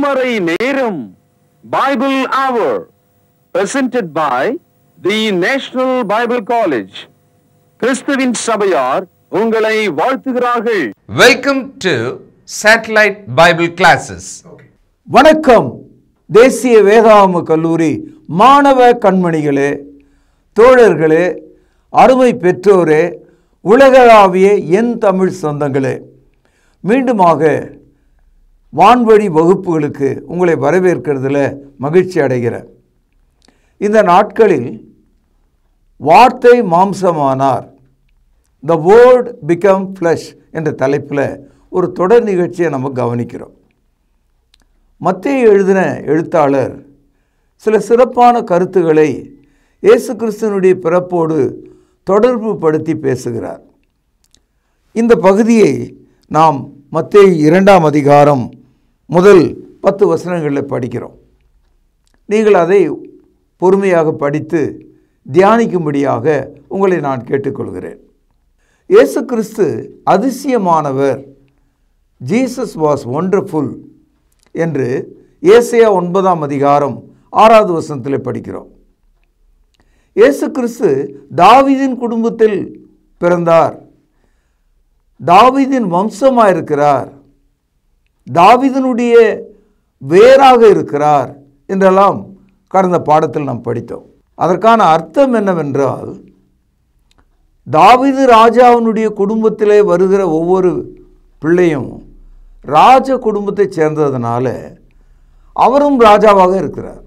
திருமறை நேரம் Bible Hour presented by the National Bible College. கிறிஸ்துவின் சபையார் உங்களை வாழ்த்துகிறார்கள். Welcome to Satellite Bible Classes. வணக்கம். தேசிய வேதாகம கல்லூரி மாணவ கண்மணிகளே, தோழர்களே, அருமை பெற்றோரே, உலகளாவிய என் தமிழ் சொந்தங்களே, மீண்டுமாக வான்வழி வகுப்புகளுக்கு உங்களை வரவேற்கிறதுல மகிழ்ச்சி அடைகிறேன். இந்த நாட்களில் வார்த்தை மாம்சமானார், த வேர்ட் பிகம் ஃப்ளஷ் என்ற தலைப்பில் ஒரு தொடர் நிகழ்ச்சியை நம்ம கவனிக்கிறோம். மத்தேயு எழுதின எழுத்தாளர் சில சிறப்பான கருத்துக்களை இயேசு கிறிஸ்துவினுடைய பிறப்போடு தொடர்பு படுத்தி பேசுகிறார். இந்த பகுதியை நாம் மத்தேயு 2ஆம் அதிகாரம் முதல் 10 வசனங்களில் படிக்கிறோம். நீங்கள் அதை பொறுமையாக படித்து தியானிக்கும்படியாக உங்களை நான் கேட்டுக்கொள்கிறேன். இயேசு கிறிஸ்து அதிசயமானவர், ஜீசஸ் வாஸ் ஒண்டர்ஃபுல் என்று ஏசாயா 9ஆம் அதிகாரம் 6வது வசனத்தில் படிக்கிறோம். இயேசு கிறிஸ்து தாவீதின் குடும்பத்தில் பிறந்தார், தாவீதின் வம்சமாக இருக்கிறார், தாவீதினுடைய வேராக இருக்கிறார் என்றெல்லாம் கடந்த பாடத்தில் நாம் படித்தோம். அதற்கான அர்த்தம் என்னவென்றால், தாவீது ராஜாவினுடைய குடும்பத்திலே வருகிற ஒவ்வொரு பிள்ளையும் ராஜ குடும்பத்தை சேர்ந்ததுனால அவரும் ராஜாவாக இருக்கிறார்.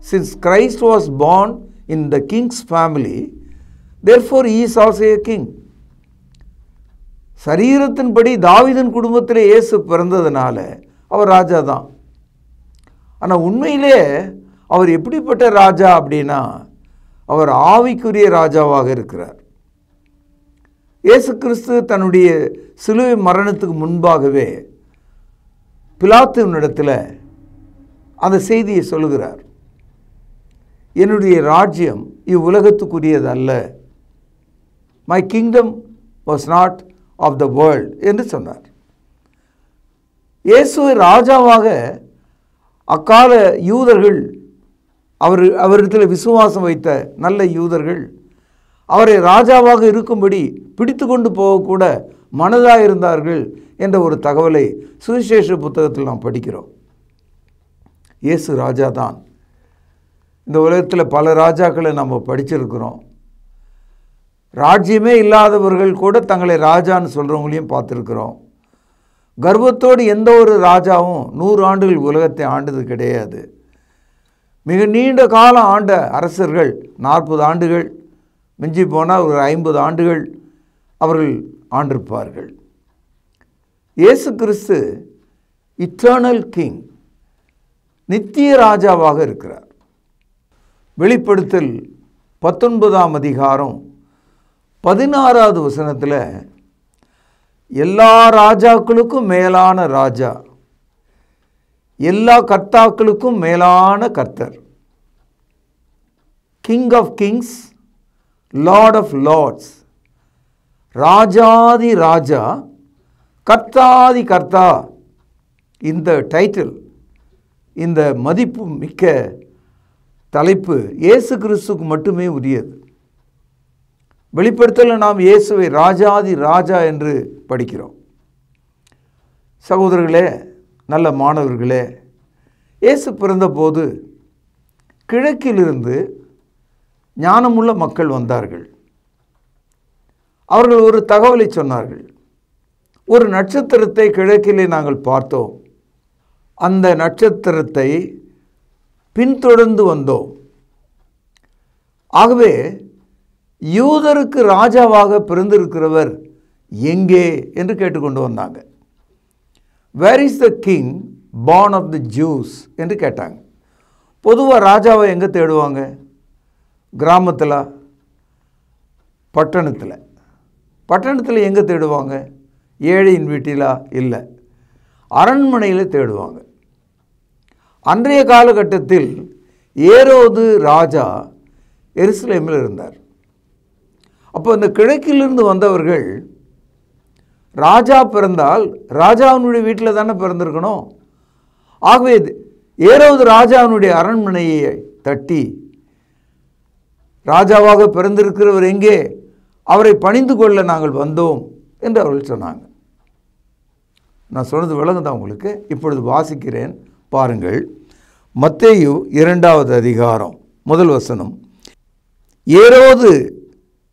Since Christ was born in the king's family, therefore he is also a king. சரீரத்தின்படி தாவீதின் குடும்பத்தில் இயேசு பிறந்ததுனால அவர் ராஜா தான். ஆனால் உண்மையிலே அவர் எப்படிப்பட்ட ராஜா அப்படின்னா, அவர் ஆவிக்குரிய ராஜாவாக இருக்கிறார். இயேசு கிறிஸ்து தன்னுடைய சிலுவை மரணத்துக்கு முன்பாகவே பிலாத்துவினிடத்தில் அந்த செய்தியை சொல்லுகிறார். என்னுடைய ராஜ்யம் இவ்வுலகத்துக்குரியது அல்ல, my kingdom was not of the world என்று சொன்னார். இயேசுவை ராஜாவாக அக்கால யூதர்கள், அவரிடத்தில் விசுவாசம் வைத்த நல்ல யூதர்கள் அவரை ராஜாவாக இருக்கும்படி பிடித்து கொண்டு போகக்கூட மனதாக இருந்தார்கள் என்ற ஒரு தகவலை சுவிசேஷ புத்தகத்தில் நாம் படிக்கிறோம். இயேசு ராஜா தான். இந்த உலகத்தில் பல ராஜாக்களை நம்ம படிச்சிருக்கிறோம். ராஜ்யமே இல்லாதவர்கள் கூட தங்களை ராஜான்னு சொல்கிறவங்களையும் பார்த்துருக்குறோம். கர்வத்தோடு எந்த ஒரு ராஜாவும் 100 ஆண்டுகள் உலகத்தை ஆண்டது கிடையாது. மிக நீண்ட காலம் ஆண்ட அரசர்கள் 40 ஆண்டுகள், மிஞ்சி போனால் ஒரு 50 ஆண்டுகள் அவர்கள் ஆண்டிருப்பார்கள். இயேசு கிறிஸ்து இட்டர்னல் கிங், நித்திய ராஜாவாக இருக்கிறார். வெளிப்படுத்தல் 19ஆம் அதிகாரம் 16வது வசனத்தில் எல்லா ராஜாக்களுக்கும் மேலான ராஜா, எல்லா கர்த்தாக்களுக்கும் மேலான கர்த்தர், king of kings, lord of lords, ராஜாதி ராஜா, கர்த்தாதி கர்த்தா, இந்த டைட்டில், இந்த மதிப்பு மிக்க தலைப்பு இயேசு கிறிஸ்துக்கு மட்டுமே உரியது. வெளிப்படுத்தல நாம் இயேசுவை ராஜாதி ராஜா என்று படிக்கிறோம். சகோதரர்களே, நல்ல மாணவர்களே, இயேசு பிறந்தபோது கிழக்கிலிருந்து ஞானமுள்ள மக்கள் வந்தார்கள். அவர்கள் ஒரு தகவலை சொன்னார்கள். ஒரு நட்சத்திரத்தை கிழக்கிலே நாங்கள் பார்த்தோம், அந்த நட்சத்திரத்தை பின்தொடர்ந்து வந்தோம். ஆகவே யூதருக்கு ராஜாவாக பிறந்திருக்கிறவர் எங்கே என்று கேட்டுக்கொண்டு வந்தாங்க. Where is the king born of the Jews என்று கேட்டாங்க. பொதுவாக ராஜாவை எங்கே தேடுவாங்க? கிராமத்தில், பட்டணத்தில். பட்டணத்தில் எங்கே தேடுவாங்க? ஏழையின் வீட்டிலா? இல்லை, அரண்மனையில் தேடுவாங்க. அன்றைய காலகட்டத்தில் ஏரோது ராஜா எருசலேமில் இருந்தார். அப்போ இந்த கிழக்கிலிருந்து வந்தவர்கள் ராஜா பிறந்தால் ராஜாவினுடைய வீட்டில் தானே பிறந்திருக்கணும். ஆகவே ஏரோது ராஜாவினுடைய அரண்மனையை தட்டி, ராஜாவாக பிறந்திருக்கிறவர் எங்கே, அவரை பணிந்து கொள்ள நாங்கள் வந்தோம் என்று அவர்கள் சொன்னாங்க. நான் சொன்னது விளங்குதான் உங்களுக்கு. இப்பொழுது வாசிக்கிறேன் பாருங்கள். மத்தேயு 2வது அதிகாரம் 1 வசனம். ஏரோது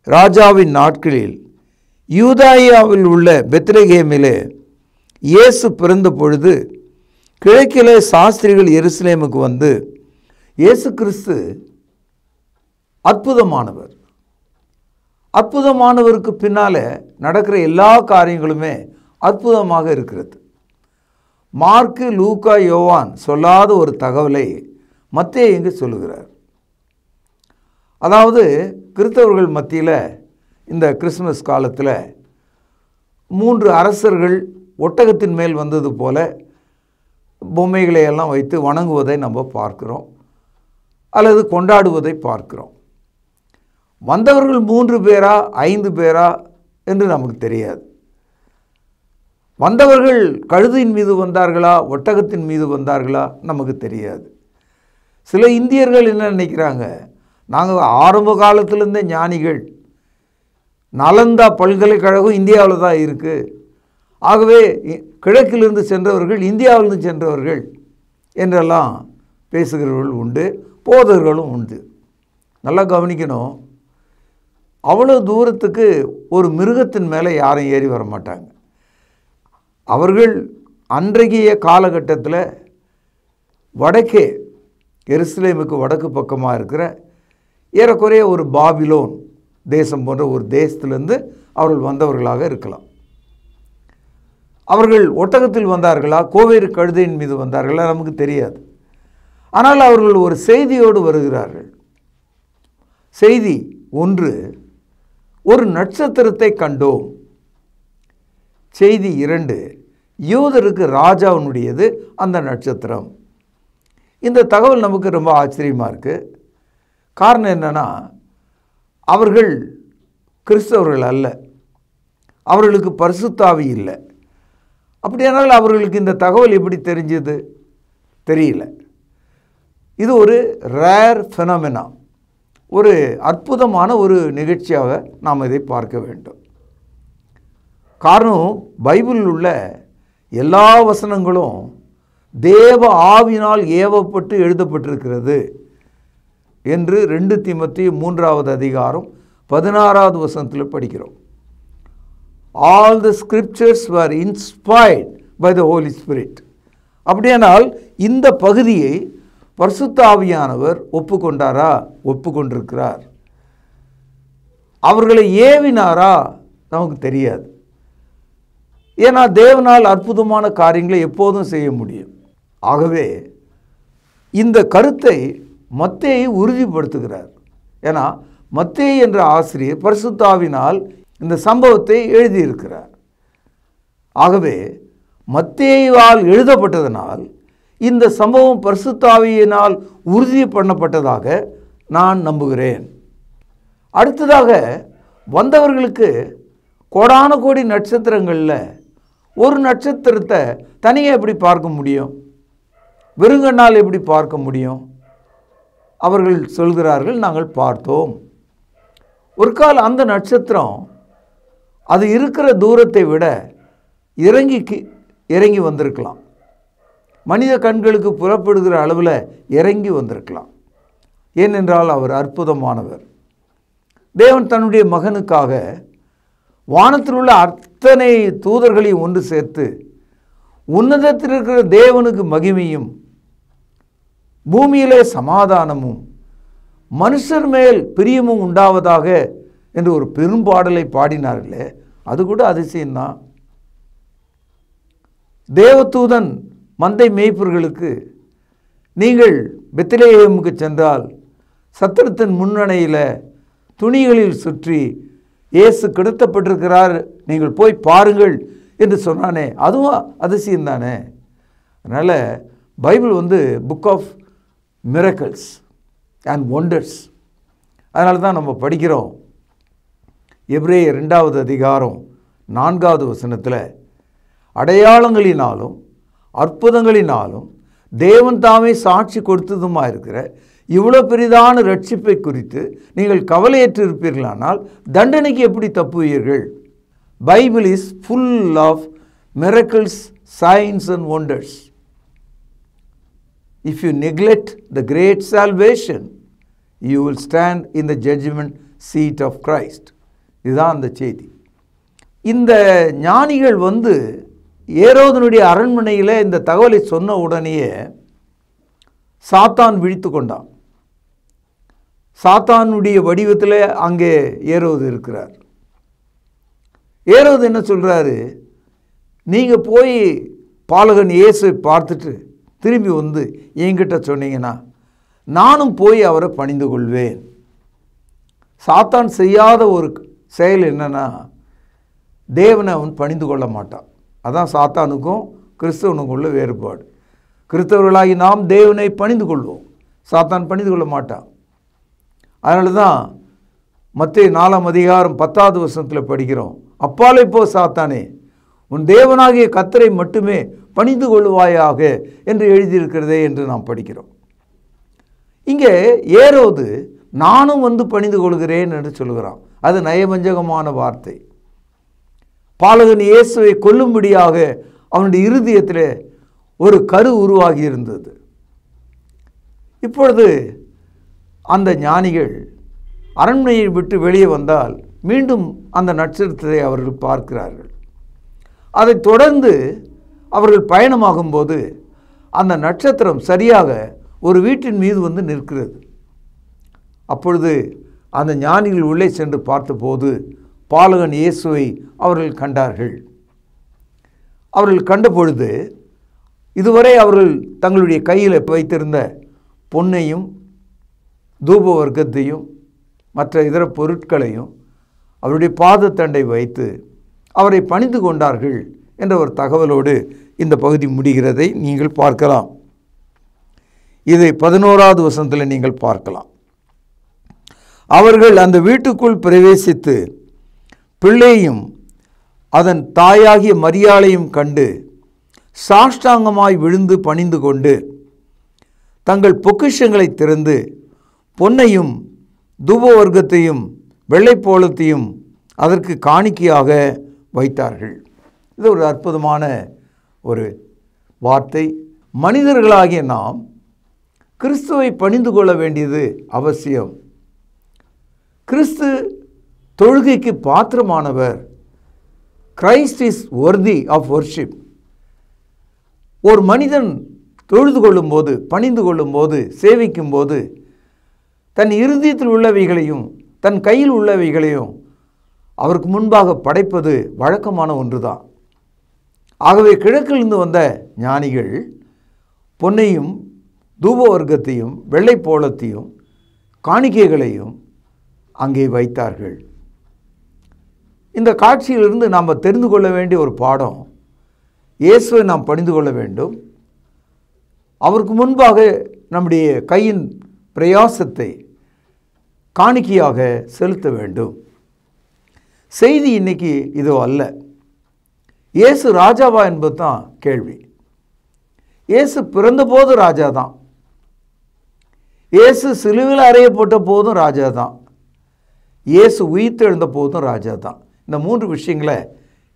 ராஜாவின் நாட்களில் யூதாயாவில் உள்ள பெத்லகேமிலே இயேசு பிறந்த பொழுது கிழக்கிலே சாஸ்திரிகள் எருசலேமுக்கு வந்து, இயேசு கிறிஸ்து அற்புதமானவர், அற்புதமானவருக்கு பின்னாலே நடக்கிற எல்லா காரியங்களுமே அற்புதமாக இருக்கிறது. மார்க்கு, லூக்கா, யோவான் சொல்லாத ஒரு தகவலை மத்தேயு இங்கு சொல்லுகிறார். அதாவது கிறிஸ்தவர்கள் மத்தியில் இந்த கிறிஸ்துமஸ் காலத்தில் 3 அரசர்கள் ஒட்டகத்தின் மேல் வந்தது போல பொம்மைகளை எல்லாம் வைத்து வணங்குவதை நம்ம பார்க்கிறோம், அல்லது கொண்டாடுவதை பார்க்கிறோம். வந்தவர்கள் 3 பேரா 5 பேரா என்று நமக்கு தெரியாது. வந்தவர்கள் கழுதையின் மீது வந்தார்களா, ஒட்டகத்தின் மீது வந்தார்களா நமக்கு தெரியாது. சில இந்தியர்கள் என்ன நினைக்கிறாங்க, நாங்கள் ஆரம்ப காலத்திலிருந்தே ஞானிகள், நலந்தா பல்கலைக்கழகம் இந்தியாவில் தான் இருக்குது, ஆகவே கிழக்கிலிருந்து சென்றவர்கள் இந்தியாவிலிருந்து சென்றவர்கள் என்றெல்லாம் பேசுகிறவர்கள் உண்டு, போதகர்களும் உண்டு. நல்லா கவனிக்கணும், அவ்வளோ தூரத்துக்கு ஒரு மிருகத்தின் மேலே யாரும் ஏறி வர மாட்டாங்க. அவர்கள் அன்றைய காலகட்டத்தில் வடக்கே எருசலேமுக்கு வடக்கு பக்கமாக இருக்கிற ஏறக்குறைய ஒரு பாபிலோன் தேசம் போன்ற ஒரு தேசத்திலிருந்து அவர்கள் வந்தவர்களாக இருக்கலாம். அவர்கள் ஒட்டகத்தில் வந்தார்களா, கோவேறு கழுதையின் மீது வந்தார்களா நமக்கு தெரியாது. ஆனால் அவர்கள் ஒரு செய்தியோடு வருகிறார்கள். செய்தி 1, ஒரு நட்சத்திரத்தை கண்டோம். செய்தி 2, யூதருக்கு ராஜாவினுடையது அந்த நட்சத்திரம். இந்த தகவல் நமக்கு ரொம்ப ஆச்சரியமாக இருக்குது. காரணம் என்னென்னா, அவர்கள் கிறிஸ்தவர்கள் அல்ல, அவர்களுக்கு பரிசுத்த ஆவி இல்லை. அப்படியானால் அவர்களுக்கு இந்த தகவல் எப்படி தெரிஞ்சது தெரியல. இது ஒரு ரேர் ஃபெனோமெனா, ஒரு அற்புதமான ஒரு நிகழ்ச்சியாக நாம் இதை பார்க்க வேண்டும். காரணம், பைபிளில் உள்ள எல்லா வசனங்களும் தேவ ஆவியினால் ஏவப்பட்டு எழுதப்பட்டிருக்கிறது என்று 2 தீமோத்தேயு 3வது அதிகாரம் 16வது வசனத்தில் படிக்கிறோம். All the scriptures were inspired by the Holy Spirit. அப்படியானால் இந்த பகுதியை பரிசுத்த ஆவியானவர் ஒப்புக்கொண்டாரா? ஒப்புக்கொண்டிருக்கிறார். அவர்களை ஏவினாரா? நமக்கு தெரியாது. ஏன்னா தேவனால் அற்புதமான காரியங்களை எப்போதும் செய்ய முடியும். ஆகவே இந்த கருத்தை மத்தேயு உறுதிப்படுத்துகிறார். ஏன்னா மத்தேயு என்ற ஆசிரியர் பரிசுத்த ஆவியினால் இந்த சம்பவத்தை எழுதியிருக்கிறார். ஆகவே மத்தேயுவால் எழுதப்பட்டதனால் இந்த சம்பவம் பரிசுத்த ஆவியினால் உறுதி பண்ணப்பட்டதாக நான் நம்புகிறேன். அடுத்ததாக, வந்தவர்களுக்கு கோடான கோடி நட்சத்திரங்களில் ஒரு நட்சத்திரத்தை தனியாக எப்படி பார்க்க முடியும்? வெறுங்கண்ணால் எப்படி பார்க்க முடியும்? அவர்கள் சொல்கிறார்கள், நாங்கள் பார்த்தோம். ஒரு கால் அந்த நட்சத்திரம் அது இருக்கிற தூரத்தை விட இறங்கி வந்திருக்கலாம். மனித கண்களுக்கு புறப்படுகிற அளவில் இறங்கி வந்திருக்கலாம். ஏனென்றால் அவர் அற்புதமானவர். தேவன் தன்னுடைய மகனுக்காக வானத்தில் உள்ள அத்தனை தூதர்களையும் ஒன்று சேர்த்து உன்னதத்தில் இருக்கிற தேவனுக்கு மகிமையும் பூமியிலே சமாதானமும் மனுஷர் மேல் பிரியமும் உண்டாவதாக என்று ஒரு பெரும்பாடலை பாடினார்களே, அது கூட அதிசயம்தான். தேவதூதன் மந்தை மேய்ப்பர்களுக்கு, நீங்கள் பெத்லெகேமுக்கு சென்றால் சத்திரத்தின் முன்னணையில் துணிகளில் சுற்றி இயேசு கிடத்தப்பட்டிருக்கிறார், நீங்கள் போய் பாருங்கள் என்று சொன்னானே, அதுவும் அதிசயம் தானே. அதனால் Bible book of miracles and wonders. அதனால தான் நம்ம படிக்கிறோம், எபிரேயர் 2வது அதிகாரம் 4வது வசனத்தில், அடையாளங்களினாலும் அற்புதங்களினாலும் தேவன் தாமே சாட்சி கொடுத்ததுமா இருக்கிற இவ்வளோ பெரிதான ரட்சிப்பை குறித்து நீங்கள் கவலையற்று இருப்பீர்களானால் தண்டனைக்கு எப்படி தப்புவீர்கள்? Bible is full of miracles, signs and wonders. If you neglect the great salvation, you will stand in the judgment seat of Christ. இதுதான் அந்த செய்தி. இந்த ஞானிகள் ஏரோதனுடைய அரண்மனையில் இந்த தகவலை சொன்ன உடனேயே சாத்தான் விழித்து கொண்டான். சாத்தானுடைய வடிவத்தில் அங்கே ஏரோது இருக்கிறார். ஏரோது என்ன சொல்கிறாரு? நீங்கள் போய் பாலகன் இயேசுவை பார்த்துட்டு திரும்பி என்கிட்ட சொன்னீங்கன்னா நானும் போய் அவரை பணிந்து கொள்வேன். சாத்தான் செய்யாத ஒரு செயல் என்னன்னா, தேவனை அவன் பணிந்து கொள்ள மாட்டான். அதான் சாத்தானுக்கும் கிறிஸ்தவனுக்கும் உள்ள வேறுபாடு. கிறிஸ்தவர்களாகி நாம் தேவனை பணிந்து கொள்வோம், சாத்தான் பணிந்து கொள்ள மாட்டான். அதனால தான் மத்தேயு 4ஆம் அதிகாரம் 10வது வசனத்தில் படிக்கிறோம், அப்பாலே போ சாத்தானே, உன் தேவனாகிய கர்த்தரை மட்டுமே பணிந்து கொள்வாயாக என்று எழுதியிருக்கிறதே என்று நாம் படிக்கிறோம். இங்கே ஏரோது நானும் பணிந்து கொள்கிறேன் என்று சொல்கிறான். அது நயவஞ்சகமான வார்த்தை. பாலகன் இயேசுவை கொல்லும்படியாக அவனுடைய இருதயத்தில் ஒரு கரு உருவாகி இருந்தது. இப்பொழுது அந்த ஞானிகள் அரண்மனையை விட்டு வெளியே வந்தால் மீண்டும் அந்த நட்சத்திரத்தை அவர்கள் பார்க்கிறார்கள். அதைத் தொடர்ந்து அவர்கள் பயணமாகும்போது அந்த நட்சத்திரம் சரியாக ஒரு வீட்டின் மீது நிற்கிறது. அப்பொழுது அந்த ஞானிகள் உள்ளே சென்று பார்த்தபோது பாலகன் இயேசுவை அவர்கள் கண்டார்கள். அவர்கள் கண்டபொழுது இதுவரை அவர்கள் தங்களுடைய கையில் வைத்திருந்த பொன்னையும் தூப வர்க்கத்தையும் மற்ற இதர பொருட்களையும் அவருடைய பாதத்தண்டை வைத்து அவரை பணிந்து கொண்டார்கள் என்ற ஒரு தகவலோடு இந்த பகுதி முடிகிறதை நீங்கள் பார்க்கலாம். இதை 11வது வசனத்தில் நீங்கள் பார்க்கலாம். அவர்கள் அந்த வீட்டுக்குள் பிரவேசித்து பிள்ளையும் அதன் தாயாகிய மரியாளையும் கண்டு சாஷ்டாங்கமாய் விழுந்து பணிந்து கொண்டு தங்கள் பொக்கிஷங்களை திறந்து பொன்னையும் தூபவர்க்கத்தையும் வெள்ளைப்போளத்தையும் அதற்கு காணிக்கையாக வைத்தார்கள். இது ஒரு அற்புதமான ஒரு வார்த்தை. மனிதர்களாகிய நாம் கிறிஸ்துவை பணிந்து கொள்ள வேண்டியது அவசியம். கிறிஸ்து தொழுகைக்கு பாத்திரமானவர். Christ is worthy of worship. ஒரு மனிதன் தொழுது கொள்ளும்போது, பணிந்து கொள்ளும்போது, சேவிக்கும்போது தன் இருதயத்தில் உள்ளவைகளையும் தன் கையில் உள்ளவைகளையும் அவருக்கு முன்பாக படைப்பது வழக்கமான ஒன்றுதான். ஆகவே கிழக்கிலிருந்து வந்த ஞானிகள் பொன்னையும் தூப வர்க்கத்தையும் வெள்ளைப்போளத்தையும் காணிக்கைகளையும் அங்கே வைத்தார்கள். இந்த காட்சியிலிருந்து நாம் தெரிந்து கொள்ள வேண்டிய ஒரு பாடம், இயேசுவை நாம் பணிந்து கொள்ள வேண்டும். அவருக்கு முன்பாக நம்முடைய கையின் பிரயாசத்தை காணிக்கையாக செலுத்த வேண்டும். செய்தி இன்னைக்கு இதோ அல்ல. இயேசு ராஜாவா என்பது தான் கேள்வி. இயேசு பிறந்தபோது ராஜா தான். இயேசு சிலுவையில் அறையப்பட்ட போதும் ராஜா தான். இயேசு உயிர்த்தெழுந்த போதும் ராஜா தான். இந்த 3 விஷயங்களை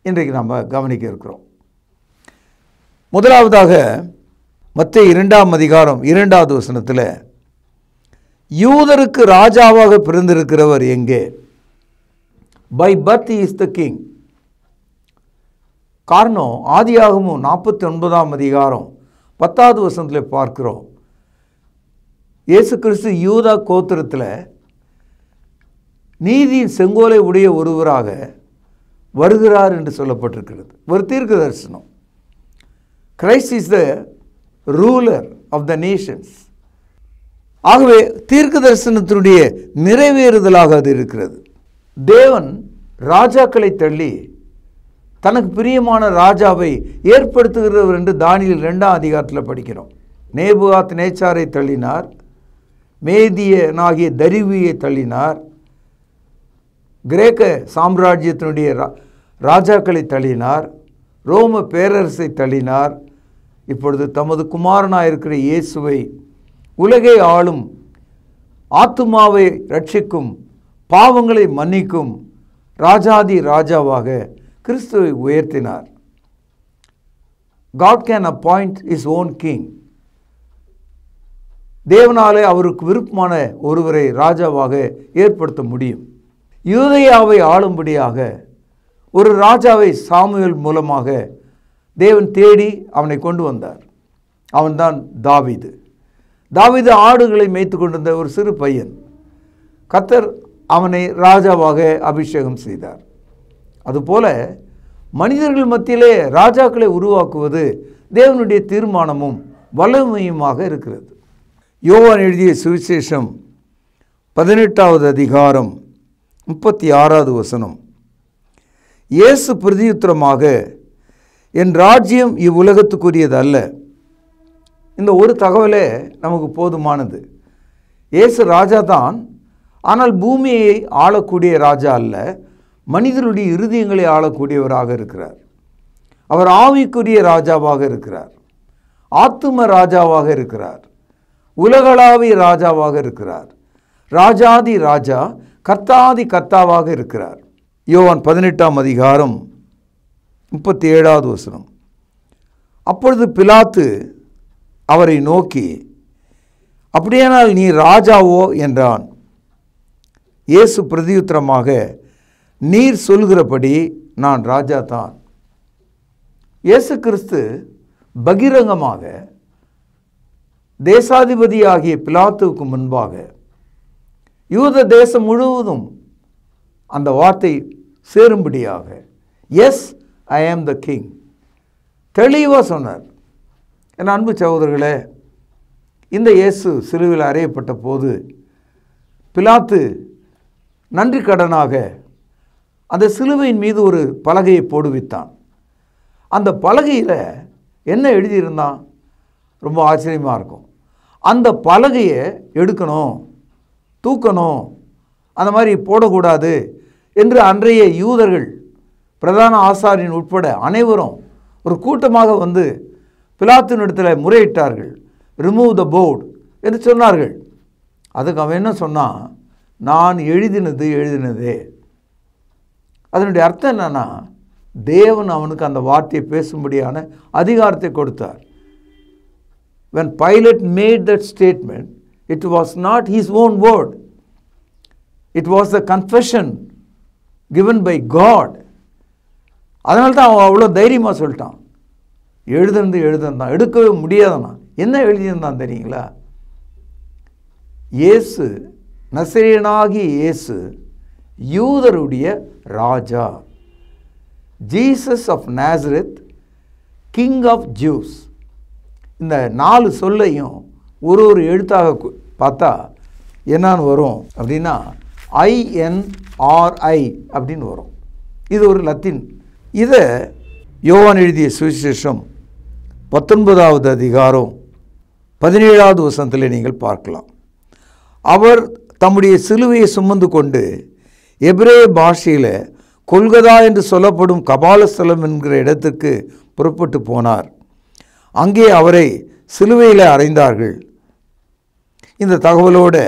இன்றைக்கு நம்ம கவனிக்க இருக்கிறோம். முதலாவதாக மத்தேயு 2ஆம் அதிகாரம் 2வது வசனத்தில் யூதருக்கு ராஜாவாக பிறந்திருக்கிறவர் எங்கே? By birth is the king. காரணம் ஆதியாகமம் 49ஆம் அதிகாரம் 10வது வசனத்தில் பார்க்கிறோம். இயேசு கிறிஸ்து யூதா கோத்திரத்தில் நீதியின் செங்கோலை உடைய ஒருவராக வருகிறார் என்று சொல்லப்பட்டிருக்கிறது. ஒரு தீர்க்க தரிசனம். Christ is the ruler of the nations. ஆகவே தீர்க்க தரிசனத்தினுடைய நிறைவேறுதலாக அது இருக்கிறது. தேவன் ராஜாக்களை தள்ளி தனக்கு பிரியமான ராஜாவை ஏற்படுத்துகிறவர் என்று தானியேல் 2ஆம் அதிகாரத்தில் படிக்கிறோம். நேபுகாத் நேச்சாரை தள்ளினார், மேதியனாகிய தரிவியை தள்ளினார், கிரேக்க சாம்ராஜ்யத்தினுடைய ராஜாக்களை தள்ளினார், ரோம பேரரசை தள்ளினார், இப்பொழுது தமது குமாரனாயிருக்கிற இயேசுவை உலகை ஆளும், ஆத்துமாவை ரட்சிக்கும், பாவங்களை மன்னிக்கும் ராஜாதி ராஜாவாக கிறிஸ்துவை உயர்த்தினார். God can appoint his own king. தேவனாலே அவருக்கு விருப்பமான ஒருவரை ராஜாவாக ஏற்படுத்த முடியும். யூதேயாவை ஆளும்படியாக ஒரு ராஜாவை சாமுவேல் மூலமாக தேவன் தேடி அவனை கொண்டு வந்தார். அவன்தான் தாவீது. தாவீது ஆடுகளை மேய்த்து கொண்டிருந்த ஒரு சிறு பையன். கர்த்தர் அவனை ராஜாவாக அபிஷேகம் செய்தார். அதுபோல மனிதர்கள் மத்தியிலே ராஜாக்களை உருவாக்குவது தேவனுடைய தீர்மானமும் வல்லமையுமாக இருக்கிறது. யோவான் எழுதிய சுவிசேஷம் 18வது அதிகாரம் 36வது வசனம். இயேசு பிரதியுத்தரமாக, என் ராஜ்யம் இவ்வுலகத்துக்குரியது அல்ல. இந்த ஒரு தகவலே நமக்கு போதுமானது. இயேசு ராஜா தான், ஆனால் பூமியை ஆளக்கூடிய ராஜா அல்ல, மனிதருடைய இருதயங்களை ஆளக்கூடியவராக இருக்கிறார். அவர் ஆவிக்குரிய ராஜாவாக இருக்கிறார், ஆத்தும ராஜாவாக இருக்கிறார், உலகளாவிய ராஜாவாக இருக்கிறார், ராஜாதி ராஜா, கர்த்தாதி கர்த்தாவாக இருக்கிறார். யோவான் 18ஆம் அதிகாரம் 37வது வசனம். அப்பொழுது பிலாத்து அவரை நோக்கி, அப்படியானால் நீ ராஜாவோ என்றான். இயேசு பிரதியுத்தரமாக, நீர் சொல்கிறபடி நான் ராஜா தான். இயேசு கிறிஸ்து பகிரங்கமாக தேசாதிபதியாகிய பிலாத்துவுக்கு முன்பாக யூத தேசம் முழுவதும் அந்த வார்த்தை சேரும்படியாக, எஸ் ஐ ஆம் த கிங், தெளிவாக சொன்னார். என் அன்பு சகோதரர்களே, இந்த இயேசு சிலுவையில் அறையப்பட்ட போது பிலாத்து நன்றி கடனாக அந்த சிலுவையின் மீது ஒரு பலகையை போடுவித்தான். அந்த பலகையில் என்ன எழுதியிருந்தான்? ரொம்ப ஆச்சரியமாக இருக்கும். அந்த பலகையை எடுக்கணும், தூக்கணும், அந்த மாதிரி போடக்கூடாது என்று அன்றைய யூதர்கள், பிரதான ஆசாரியன் உட்பட அனைவரும் ஒரு கூட்டமாக வந்து பிலாத்தினிடத்தில் முறையிட்டார்கள். ரிமூவ் த போர்டு என்று சொன்னார்கள். அதுக்கு அவன் என்ன சொன்னான்? நான் எழுதினதே. அதனுடைய அர்த்தம் என்னன்னா, தேவன் அவனுக்கு அந்த வார்த்தையை பேசும்படியான அதிகாரத்தை கொடுத்தார். When Pilate made that statement, it was not his own word. It was the confession given by God. அதனால தான் அவன் அவ்வளோ தைரியமாக சொல்லிட்டான். எழுதுந்தான், எடுக்கவே முடியாதனா. என்ன எழுதியிருந்தான் தெரியுங்களா? இயேசு, நசரேயனாகிய இயேசு யூதருடைய ராஜா, Jesus of Nazareth, king of Jews. இந்த 4 சொல்லையும் ஒரு எழுத்தாக பார்த்தா என்னன்னு வரும் அப்படின்னா INRI அப்படின்னு வரும். இது ஒரு லத்தீன். இதை யோவான் எழுதிய சுவிசேஷம் 19வது அதிகாரம் 17வது வசனத்தில் நீங்கள் பார்க்கலாம். அவர் தம்முடைய சிலுவையை சுமந்து கொண்டு எபிரேய பாஷையில் கொல்கதா என்று சொல்லப்படும் கபாலஸ்தலம் என்கிற இடத்துக்கு புறப்பட்டு போனார். அங்கே அவரை சிலுவையில் அறைந்தார்கள். இந்த தகவலோடு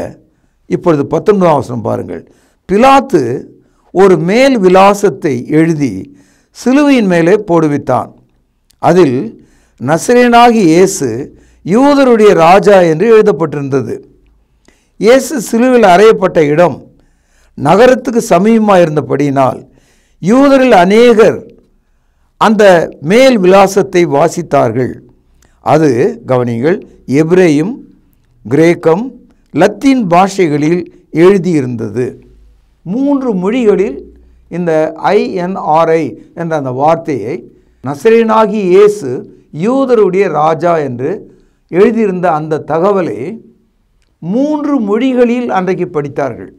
இப்பொழுது 19ஆம் வசனம் பாருங்கள். பிலாத்து ஒரு மேல் விலாசத்தை எழுதி சிலுவையின் மேலே போடுவித்தான். அதில் நசரேயனாகிய இயேசு யூதருடைய ராஜா என்று எழுதப்பட்டிருந்தது. இயேசு சிலுவையில் அறையப்பட்ட இடம் நகரத்துக்கு சமீபமாக இருந்தபடியினால் யூதரில் அநேகர் அந்த மேல் விலாசத்தை வாசித்தார்கள். அது, கவனிங்கள், எபிரேயம், கிரேக்கம், லத்தீன் பாஷைகளில் எழுதியிருந்தது. 3 மொழிகளில் இந்த INRI என்ற அந்த வார்த்தையை, நசரேயனாகிய இயேசு யூதருடைய ராஜா என்று எழுதியிருந்த அந்த தகவலை 3 மொழிகளில் அன்றைக்கு படித்தார்கள்.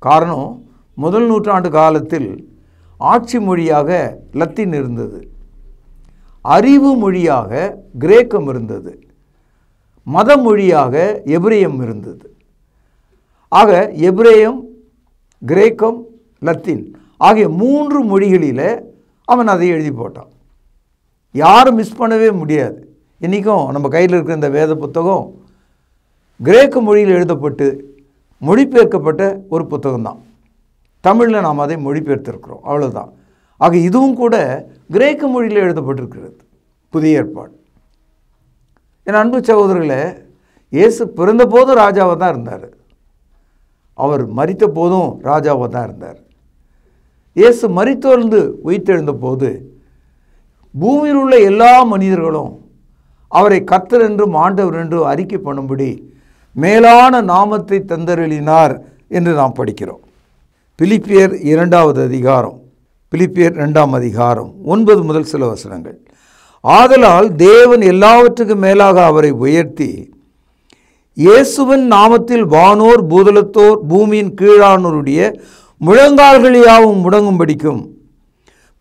காரணம், முதல் நூற்றாண்டு காலத்தில் ஆட்சி மொழியாக லத்தீன் இருந்தது, அறிவு மொழியாக கிரேக்கம் இருந்தது, மத மொழியாக எபிரேயம் இருந்தது. ஆக எபிரேயம், கிரேக்கம், லத்தீன் ஆகிய 3 மொழிகளில் அவன் அதை எழுதி போட்டான். யாரும் மிஸ் பண்ணவே முடியாது. இன்றைக்கும் நம்ம கையில் இருக்கிற இந்த வேத புத்தகம் கிரேக்க மொழியில் எழுதப்பட்டு மொழிபெயர்க்கப்பட்ட ஒரு புத்தகம்தான். தமிழில் நாம் அதை மொழிபெயர்த்திருக்கிறோம், அவ்வளோதான். ஆக இதுவும் கூட கிரேக்க மொழியில் எழுதப்பட்டிருக்கிறது, புதிய ஏற்பாடு. என் அன்பு சகோதரர்களே, இயேசு பிறந்த போதும் ராஜாவாக தான் இருந்தார், அவர் மரித்த போதும் ராஜாவாக தான் இருந்தார். இயேசு மரித்தோர்ந்து உயிர்த்தெழுந்த போது பூமியில் உள்ள எல்லா மனிதர்களும் அவரை கர்த்தர் என்றும் ஆண்டவர் என்றும் அறிக்கை பண்ணும்படி மேலான நாமத்தை தந்தருளினார் என்று நாம் படிக்கிறோம். பிலிப்பியர் 2வது அதிகாரம், பிலிப்பியர் 2ஆம் அதிகாரம் 9 முதல் சில வசனங்கள். ஆதலால் தேவன் எல்லாவற்றுக்கும் மேலாக அவரை உயர்த்தி இயேசுவின் நாமத்தில் வானோர் பூதலத்தோர் பூமியின் கீழானோருடைய முழங்கால்கள் யாவும் முடங்கும்படிக்கும்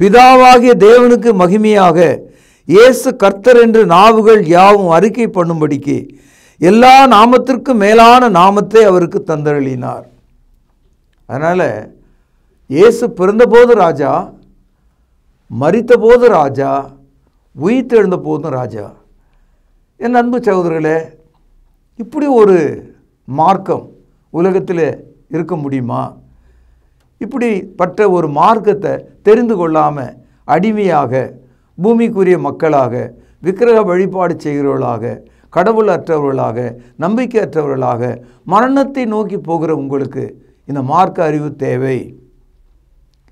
பிதாவாகிய தேவனுக்கு மகிமையாக இயேசு கர்த்தர் என்று நாவுகள் யாவும் அறிக்கை பண்ணும்படிக்கு எல்லா நாமத்திற்கும் மேலான நாமத்தை அவருக்கு தந்தருளினார். அதனால் இயேசு பிறந்தபோது ராஜா, மரித்த போது ராஜா, உயிர்த்தெழுந்த போதும் ராஜா. என் அன்பு சகோதரர்களே, இப்படி ஒரு மார்க்கம் உலகத்தில் இருக்க முடியுமா? இப்படிப்பட்ட ஒரு மார்க்கத்தை தெரிந்து கொள்ளாமல் அடிமையாக, பூமிக்குரிய மக்களாக, விக்கிரக வழிபாடு செய்கிறவர்களாக, கடவுள் அற்றவர்களாக, நம்பிக்கை அற்றவர்களாக மரணத்தை நோக்கி போகிற உங்களுக்கு இந்த மார்க்க அறிவு தேவை.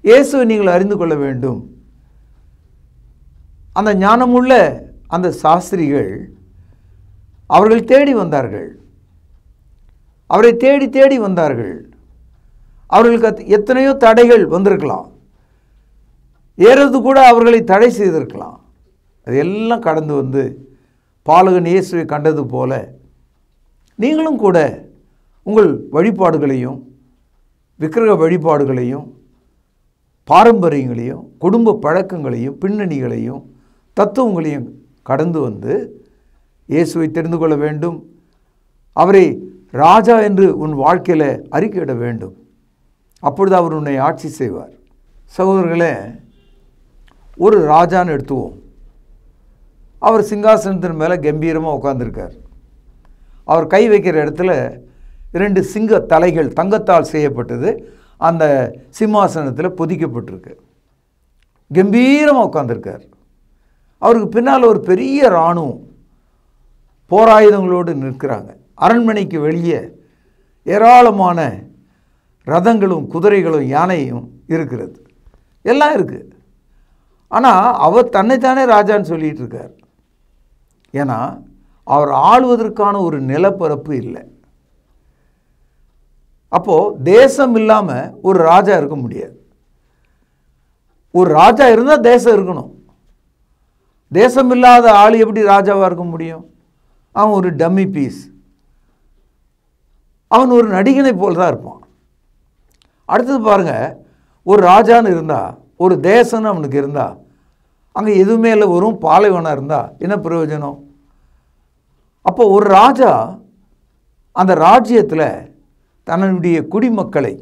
இயேசுவை நீங்கள் அறிந்து கொள்ள வேண்டும். அந்த ஞானமுள்ள அந்த சாஸ்திரிகள் அவர்கள் தேடி வந்தார்கள், அவரை தேடி தேடி வந்தார்கள். அவர்களுக்கு எத்தனையோ தடைகள் வந்திருக்கலாம், ஏறது கூட அவர்களை தடை செய்திருக்கலாம். அதையெல்லாம் கடந்து வந்து பாலகன் இயேசுவை கண்டது போல நீங்களும் கூட உங்கள் வழிபாடுகளையும், விக்கிரக வழிபாடுகளையும், பாரம்பரியங்களையும், குடும்ப பழக்கங்களையும், பின்னணிகளையும், தத்துவங்களையும் கடந்து வந்து இயேசுவை தெரிந்து கொள்ள வேண்டும். அவரை ராஜா என்று உன் வாழ்க்கையில் அறிக்கையிட வேண்டும். அப்பொழுது அவர் உன்னை ஆட்சி செய்வார். சகோதரர்களே, ஒரு ராஜான்னு எடுத்துவோம். அவர் சிங்காசனத்தின் மேலே கம்பீரமாக உட்கார்ந்துருக்கார். அவர் கை வைக்கிற இடத்துல 2 சிங்க தலைகள் தங்கத்தால் செய்யப்பட்டது அந்த சிம்மாசனத்தில் பொதிக்கப்பட்டிருக்கு. கம்பீரமாக உட்கார்ந்துருக்கார். அவருக்கு பின்னால் ஒரு பெரிய இராணுவம் போராயுதங்களோடு நிற்கிறாங்க. அரண்மனைக்கு வெளியே ஏராளமான ரதங்களும் குதிரைகளும் யானையும் இருக்கிறது, எல்லாம் இருக்குது. ஆனால் அவர் தன்னைத்தானே ராஜான்னு சொல்லிகிட்டு இருக்கார். ஏன்னா அவர் ஆளுவதற்கான ஒரு நிலப்பரப்பு இல்லை. அப்போது தேசம் இல்லாமல் ஒரு ராஜா இருக்க முடியாது. ஒரு ராஜா இருந்தால் தேசம் இருக்கணும். தேசம் இல்லாத ஆள் எப்படி ராஜாவாக இருக்க முடியும்? அவன் ஒரு டம்மி பீஸ், அவன் ஒரு நடிகனை போல் தான் இருப்பான். அடுத்தது பாருங்கள், ஒரு ராஜான்னு இருந்தால், ஒரு தேசம்னு அவனுக்கு இருந்தால், அங்கே எதுவுமே இல்லை, வெறும் பாலைவனம் இருந்தால் என்ன பிரயோஜனம்? அப்போ ஒரு ராஜா அந்த ராஜ்யத்தில் தன்னுடைய குடிமக்களை,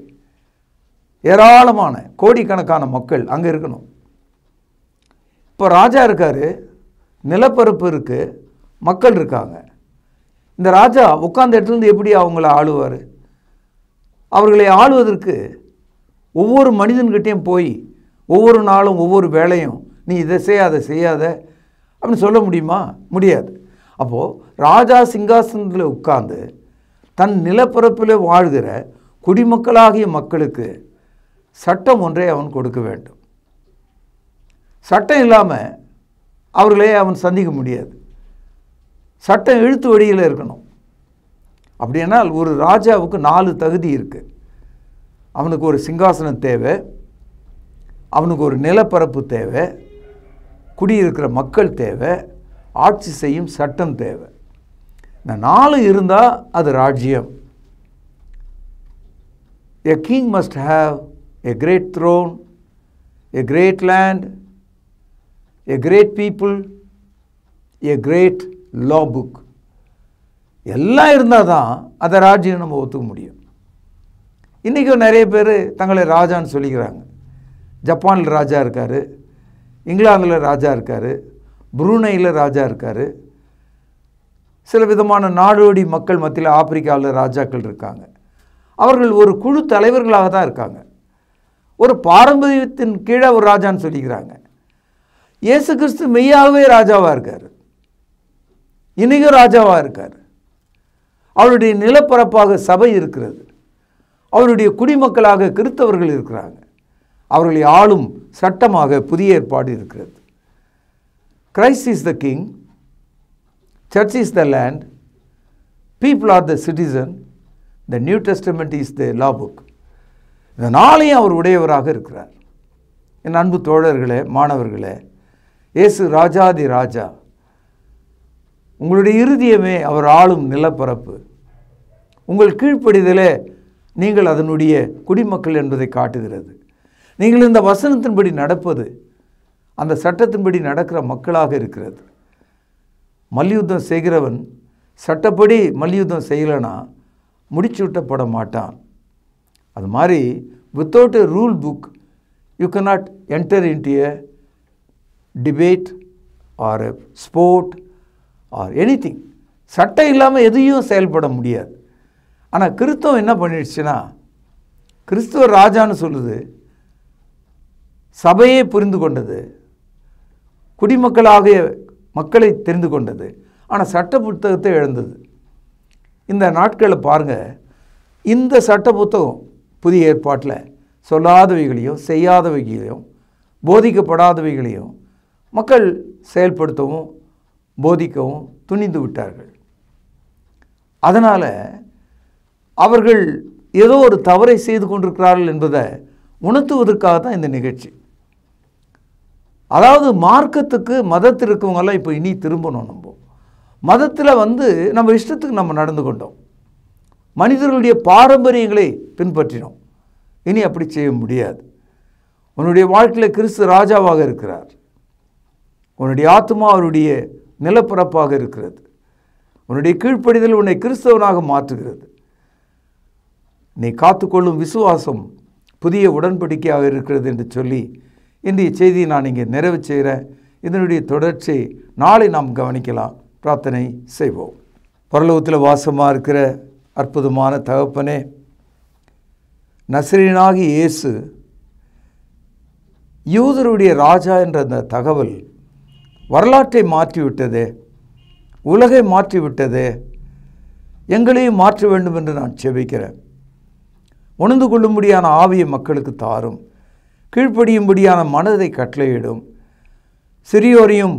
ஏராளமான கோடிக்கணக்கான மக்கள் அங்கே இருக்கணும். இப்போ ராஜா இருக்கார், நிலப்பரப்பு இருக்குது, மக்கள் இருக்காங்க. இந்த ராஜா உட்கார்ந்த இடத்துலேருந்து எப்படி அவங்கள ஆளுவார்? அவர்களை ஆளுவதற்கு ஒவ்வொரு மனிதன்கிட்டையும் போய் ஒவ்வொரு நாளும் ஒவ்வொரு வேலையும் நீ இதை செய்யாத செய்யாத அப்படின்னு சொல்ல முடியுமா? முடியாது. அப்போது ராஜா சிங்காசனத்தில் உட்கார்ந்து தன் நிலப்பரப்பில் வாழ்கிற குடிமக்களாகிய மக்களுக்கு சட்டம் ஒன்றை அவன் கொடுக்க வேண்டும். சட்டம் இல்லாமல் அவர்களே அவன் சந்திக்க முடியாது. சட்டம் எழுத்து வழியில் இருக்கணும். அப்படியானால் ஒரு ராஜாவுக்கு 4 தகுதி இருக்குது. அவனுக்கு ஒரு சிங்காசனம் தேவை, அவனுக்கு ஒரு நிலப்பரப்பு தேவை, குடியிருக்கிற மக்கள் தேவை, ஆட்சி செய்யும் சட்டம் தேவை. இந்த 4 இருந்தால் அது ராஜ்யம். A king must have a great throne, a great land, a great people, a great law book. எல்லாம் இருந்தால் தான் அதை ராஜ்யம் நம்ம ஒத்துக்க முடியும். இன்றைக்கும் நிறைய பேர் தங்களை ராஜான்னு சொல்லிக்கிறாங்க. ஜப்பானில் ராஜா இருக்கார், இங்கிலாந்தில் ராஜா இருக்கார், புரூனையில் ராஜா இருக்கார், சில விதமான நாடோடி மக்கள் மத்தியில் ஆப்பிரிக்காவில் ராஜாக்கள் இருக்காங்க. அவர்கள் ஒரு குழு தலைவர்களாக தான் இருக்காங்க. ஒரு பாரம்பரியத்தின் கீழே ஒரு ராஜான்னு சொல்லிக்கிறாங்க. இயேசு கிறிஸ்து மெய்யாகவே ராஜாவாக இருக்கார், இன்றைக்கும் ராஜாவாக இருக்கார். அவருடைய நிலப்பரப்பாக சபை இருக்கிறது. அவருடைய குடிமக்களாக கிறிஸ்தவர்கள் இருக்கிறாங்க. அவர்களை ஆளும் சட்டமாக புதிய ஏற்பாடு இருக்கிறது. Christ is the king, search is the land, people are the citizen, the new testament is the law book. இந்த நாளையும் அவர் உடையவராக இருக்கிறார். என் அன்பு தோழர்களே, மாணவர்களே, இயேசு ராஜாதி ராஜா. உங்களுடைய இருதயமே அவர் ஆளும் நிலப்பரப்பு. உங்கள் கீழ்ப்படிதலே நீங்கள் அதனுடைய குடிமக்கள் என்பதை காட்டுகிறது. நீங்கள் இந்த வசனத்தின்படி நடப்பது அந்த சட்டத்தின்படி நடக்கிற மக்களாக இருக்கிறது. மல்யுத்தம் செய்கிறவன் சட்டப்படி மல்யுத்தம் செய்யலைன்னா முடிச்சு விட்டப்பட மாட்டான். அது மாதிரி without a rule book you cannot enter into a debate or a sport or anything. சட்டம் இல்லாமல் எதையும் செயல்பட முடியாது. ஆனால் கிறிஸ்தவம் என்ன பண்ணிடுச்சுன்னா, கிறிஸ்துவ ராஜான்னு சொல்லுது, சபையை புரிந்து கொண்டது, குடிமக்களாக மக்களை தெரிந்து கொண்டது, ஆனால் சட்ட புத்தகத்தை இழந்தது. இந்த நாட்களில் பாருங்கள், இந்த சட்ட புத்தகம் புதிய ஏற்பாட்டில் சொல்லாதவைகளையும் செய்யாதவைகளையும் போதிக்கப்படாதவைகளையும் மக்கள் செயல்படுத்தவும் போதிக்கவும் துணிந்து விட்டார்கள். அதனால் அவர்கள் ஏதோ ஒரு தவறை செய்து கொண்டிருக்கிறார்கள் என்பதை உணர்த்துவதற்காக தான் இந்த நிகழ்ச்சி. அதாவது மார்க்கத்துக்கு மதத்தில் இருக்கவங்கெல்லாம் இப்போ இனி திரும்பணும். நம்ம மதத்தில் நம்ம இஷ்டத்துக்கு நம்ம நடந்து கொண்டோம், மனிதர்களுடைய பாரம்பரியங்களை பின்பற்றினோம். இனி அப்படி செய்ய முடியாது. உன்னுடைய வாழ்க்கையில் கிறிஸ்து ராஜாவாக இருக்கிறார். உன்னுடைய ஆத்மா அவருடைய நிலப்பரப்பாக இருக்கிறது. உன்னுடைய கீழ்ப்படிதல் உன்னை கிறிஸ்தவனாக மாற்றுகிறது. நீ காத்துக்கொள்ளும் விசுவாசம் புதிய உடன்படிக்கையாக இருக்கிறது என்று சொல்லி இன்றைய செய்தியை நான் இங்கே நிறைவு செய்கிறேன். இதனுடைய தொடர்ச்சி நாளை நாம் கவனிக்கலாம். பிரார்த்தனை செய்வோம். பரலோகத்தில் வாசமாக இருக்கிற அற்புதமான தகப்பனே, நசரேயனாகிய இயேசு யூதருடைய ராஜா என்ற அந்த தகவல் வரலாற்றை மாற்றிவிட்டதே, உலகை மாற்றிவிட்டதே, எங்களையும் மாற்ற வேண்டும் என்று நான் செபிக்கிறேன். உணர்ந்து கொள்ளும்படியான ஆவியை மக்களுக்கு தாரும், கீழ்ப்படியும்படியான மனதை கட்டளையிடும், சிறியோரையும்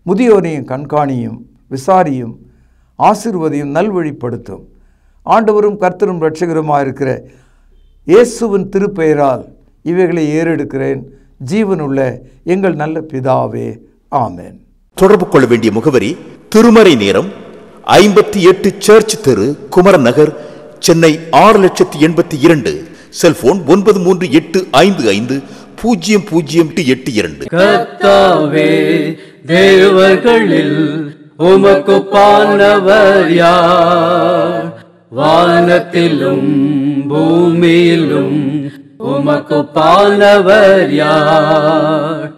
முதியோரையும் கண்காணியும் விசாரியும் ஆசீர்வதியும் நல்வழிப்படுத்தும். ஆண்டவரும் கர்த்தரும் இரட்சகருமாக இருக்கிற இயேசுவின் திருப்பெயரால் இவைகளை ஏறெடுக்கிறேன். ஜீவனுள்ள எங்கள் நல்ல பிதாவே, ஆமென். தொடர்பு கொள்ள வேண்டிய முகவரி: திருமறை நேரம், 58 சர்ச் தெரு, குமரன் நகர், சென்னை 6,82,000. செல்போன் 9385500882. கர்த்தாவே, தேவர்களில் உமக்குப்பானவர் யார்? வானத்திலும் பூமியிலும் உமக்குப்பானவர் யார்?